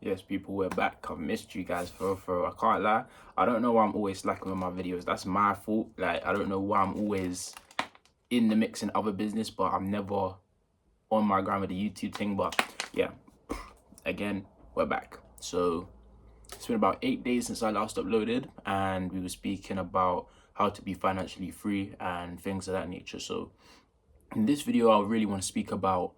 Yes, people, we're back. I've missed you guys for I can't lie. I don't know why I'm always slacking with my videos. That's my fault. Like, I don't know why I'm always in the mix in other business, but I'm never on my grind with the YouTube thing. But yeah, again, we're back. So it's been about 8 days since I last uploaded, and we were speaking about how to be financially free and things of that nature. So in this video, I really want to speak about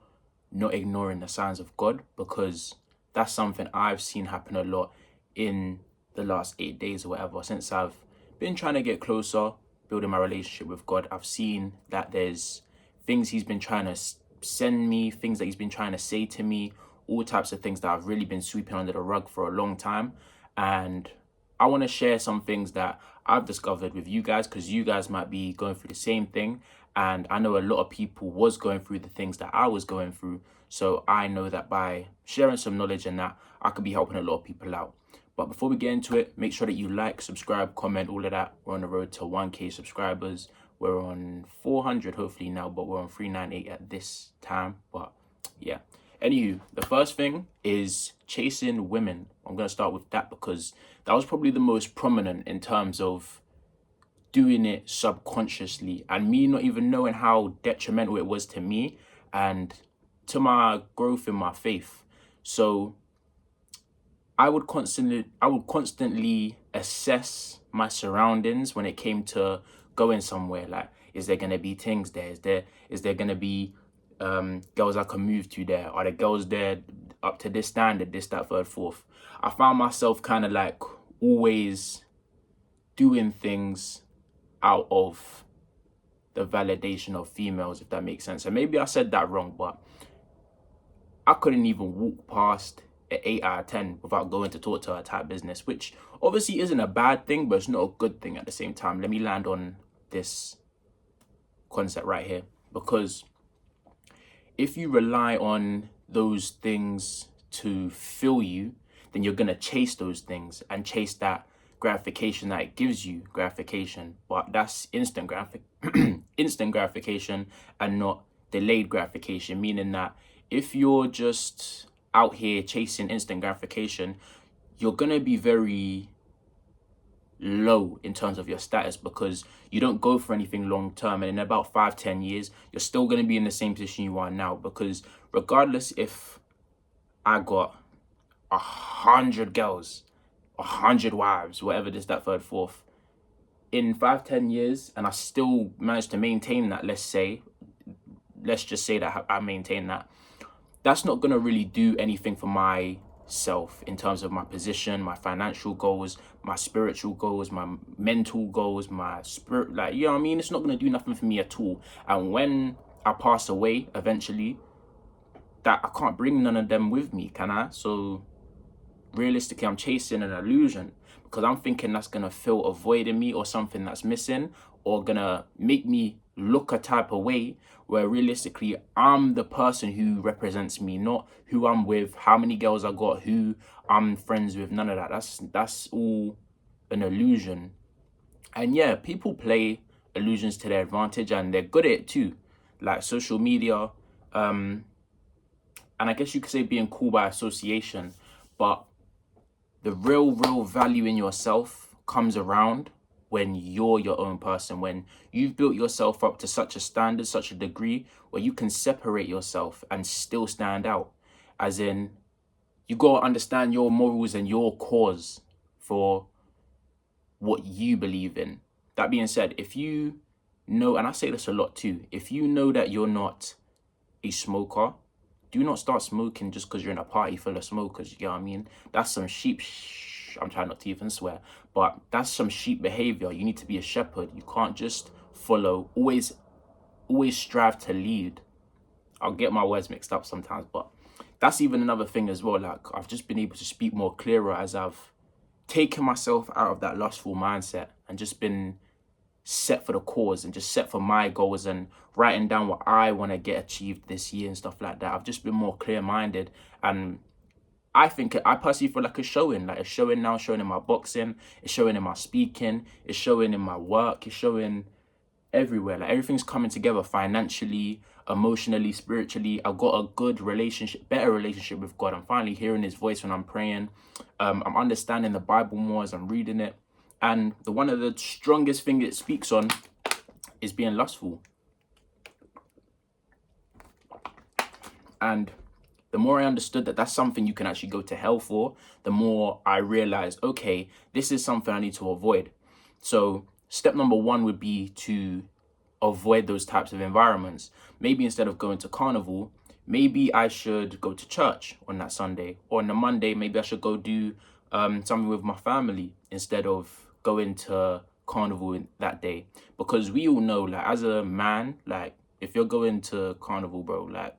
not ignoring the signs of God, because that's something I've seen happen a lot in the last 8 days or whatever. Since I've been trying to get closer, building my relationship with God, I've seen that there's things he's been trying to send me, things that he's been trying to say to me, all types of things that I've really been sweeping under the rug for a long time. And I want to share some things that I've discovered with you guys, because you guys might be going through the same thing. And I know a lot of people was going through the things that I was going through. So I know that by sharing some knowledge and that, I could be helping a lot of people out. But before we get into it, make sure that you like, subscribe, comment, all of that. We're on the road to 1K subscribers. We're on 400 hopefully now, but we're on 398 at this time. But yeah. Anywho, the first thing is chasing women. I'm going to start with that because that was probably the most prominent in terms of doing it subconsciously and me not even knowing how detrimental it was to me and to my growth in my faith. So I would constantly assess my surroundings when it came to going somewhere. Like, is there gonna be things there? Is there gonna be girls I can move to there? Are the girls there up to this standard? This, that, third, fourth. I found myself kind of like always doing things out of the validation of females, if that makes sense. And maybe I said that wrong, but I couldn't even walk past an 8 out of 10 without going to talk to her type business, which obviously isn't a bad thing, but it's not a good thing at the same time. Let me land on this concept right here, because if you rely on those things to fill you, then you're going to chase those things and chase that gratification that it gives you gratification. But that's instant gratification and not delayed gratification, meaning that if you're just out here chasing instant gratification, you're going to be very low in terms of your status, because you don't go for anything long term, and in about 5-10 years you're still going to be in the same position you are now. Because regardless if I got 100 girls, 100 wives, whatever this, that, third, fourth, in 5-10 years, and I still managed to maintain that, let's just say that I maintain that, that's not going to really do anything for myself in terms of my position, my financial goals, my spiritual goals, my mental goals, my spirit, like, you know what I mean? It's not going to do nothing for me at all. And when I pass away eventually, that I can't bring none of them with me, can I? So realistically, I'm chasing an illusion, because I'm thinking that's going to fill a void in me, or something that's missing, or going to make me look a type of way, where realistically I'm the person who represents me, not who I'm with, how many girls I got, who I'm friends with. None of that. That's all an illusion. And yeah, people play illusions to their advantage, and they're good at it too, like social media, and I guess you could say being cool by association. But the real value in yourself comes around when you're your own person, when you've built yourself up to such a standard, such a degree, where you can separate yourself and still stand out. As in, you got to understand your morals and your cause for what you believe in. That being said, if you know, and I say this a lot too, if you know that you're not a smoker, do not start smoking just because you're in a party full of smokers. You know what I mean? That's some sheep I'm trying not to even swear, but that's some sheep behavior. You need to be a shepherd. You can't just follow. Always strive to lead. I'll get my words mixed up sometimes, but that's even another thing as well. Like, I've just been able to speak more clearer as I've taken myself out of that lustful mindset and just been set for the cause and just set for my goals and writing down what I want to get achieved this year and stuff like that. I've just been more clear-minded, and I personally feel like it's showing. Like, it's showing now, showing in my boxing, it's showing in my speaking, it's showing in my work, it's showing everywhere. Like everything's coming together financially, emotionally, spiritually. I've got a good relationship, better relationship with God. I'm finally hearing his voice when I'm praying. I'm understanding the Bible more as I'm reading it. And the one of the strongest thing it speaks on is being lustful. And the more I understood that that's something you can actually go to hell for, the more I realized, okay, this is something I need to avoid. So step number one would be to avoid those types of environments. Maybe instead of going to carnival, maybe I should go to church on that Sunday. Or on the Monday, maybe I should go do something with my family instead of going to carnival that day. Because we all know, like, as a man, like, if you're going to carnival, bro, like,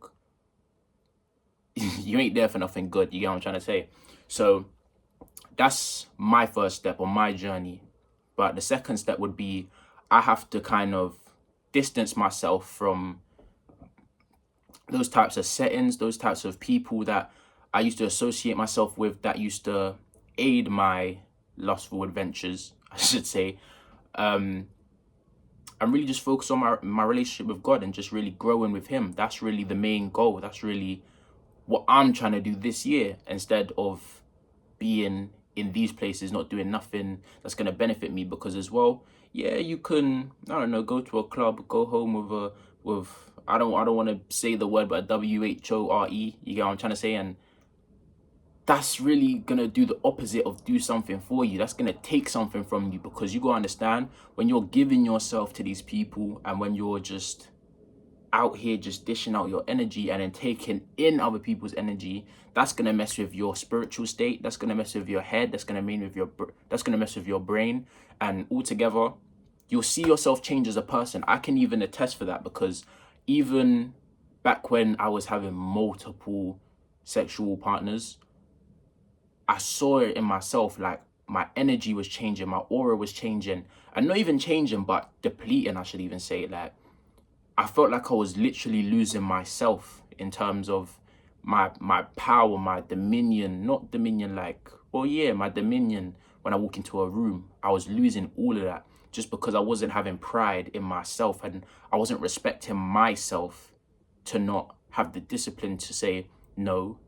you ain't there for nothing good. You get what I'm trying to say? So that's my first step on my journey. But the second step would be I have to kind of distance myself from those types of settings, those types of people that I used to associate myself with that used to aid my lustful adventures, I should say. I'm really just focused on my relationship with God and just really growing with him. That's really the main goal. That's really what I'm trying to do this year, instead of being in these places not doing nothing that's going to benefit me. Because as well, yeah, you can, I don't know, go to a club, go home with I don't want to say the word, but a WHORE, you get what I'm trying to say? And that's really going to do the opposite of do something for you. That's going to take something from you, because you got to understand, when you're giving yourself to these people and when you're just out here just dishing out your energy and then taking in other people's energy, that's gonna mess with your spiritual state. That's gonna mess with your head. That's gonna mess with your brain, and altogether, you'll see yourself change as a person. I can even attest for that, because even back when I was having multiple sexual partners, I saw it in myself. Like, my energy was changing, my aura was changing, and not even changing, but depleting, I should even say. Like, I felt like I was literally losing myself in terms of my power, my dominion. Not dominion like, well, yeah, my dominion. When I walk into a room, I was losing all of that just because I wasn't having pride in myself, and I wasn't respecting myself to not have the discipline to say, no,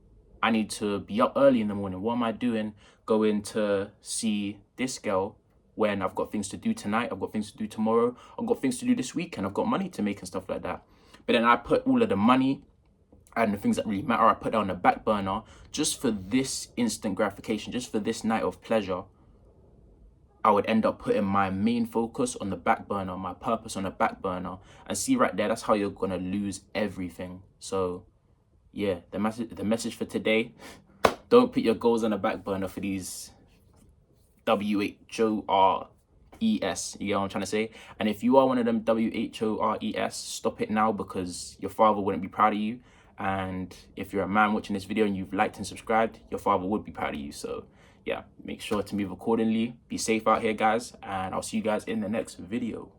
I need to be up early in the morning. What am I doing going to see this girl when I've got things to do tonight, I've got things to do tomorrow, I've got things to do this weekend, I've got money to make and stuff like that? But then I put all of the money and the things that really matter, I put that on the back burner just for this instant gratification, just for this night of pleasure. I would end up putting my main focus on the back burner, my purpose on the back burner. And see, right there, that's how you're going to lose everything. So yeah, the message for today, don't put your goals on the back burner for these WHORES, you know what I'm trying to say? And if you are one of them WHORES, stop it now, because your father wouldn't be proud of you. And if you're a man watching this video and you've liked and subscribed, your father would be proud of you. So yeah, make sure to move accordingly. Be safe out here, guys, and I'll see you guys in the next video.